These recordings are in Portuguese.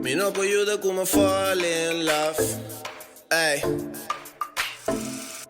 Me não ajuda como eu fall in love. Ei.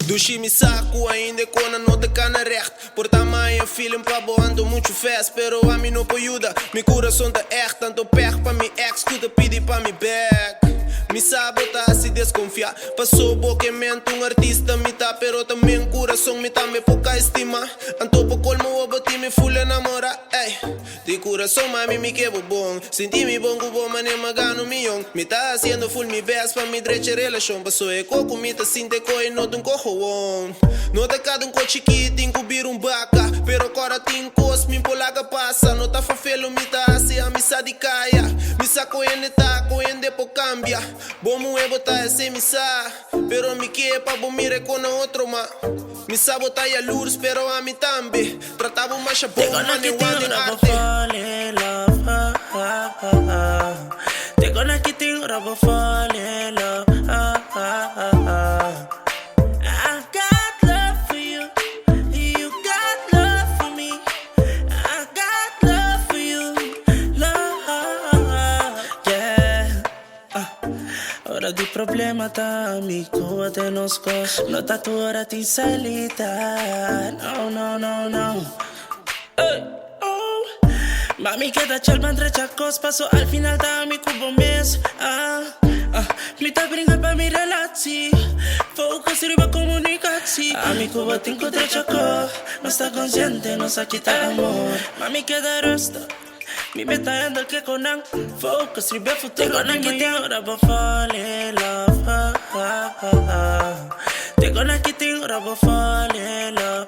Dushi me saco ainda quando não te cana recht. Por tamanho film pa boando muito fast. Pero a mim não ajuda, meu coração tá echt. Tanto perco pra mi ex que te pedi pra mi back. Me sabota se desconfiar. Passou boca mente artista me tá. Pero também coração me tá me pouca estima. Anto po colmo o bati me full enamora. Ey, de coração mami me quebo bom. Senti me bom cubo mane magano milhão. Me tá haciendo full mi best pra mi dreche relação. Passou e coco me tá sinte coi no te cojo on. No te cada coche chiquito cubir baca. Pero agora tem cos me polaga passa. No tá fafelo me tá assim a missa de caia. Me saco ende tá coende po cambia. Bom e botar esse me sa. Pero me que pa bom mire com outro ma. Me sabota e a luz pero a mim também. Tratava mais a bom mane one arte. Fall in love. Te gonna get you rubber fall in love. I got love for you. You got love for me. I got love for you. Love, yeah. Ora di problema tá amico até nos cos. No tá tu hora te salita. No. Hey. Mami queda chalma entre chacos. Paso al final da mi cubo mes. Mi tá brinca pa mi relazi. Focus riba comunicaci. A mi cubo tinco tre chaco. No está consciente, no se quita amor. Mami queda resta. Mi meta anda el que conan. Focus riba futuro. Te que te ahora va fall in love. Te gonna get you ahora va fall in love.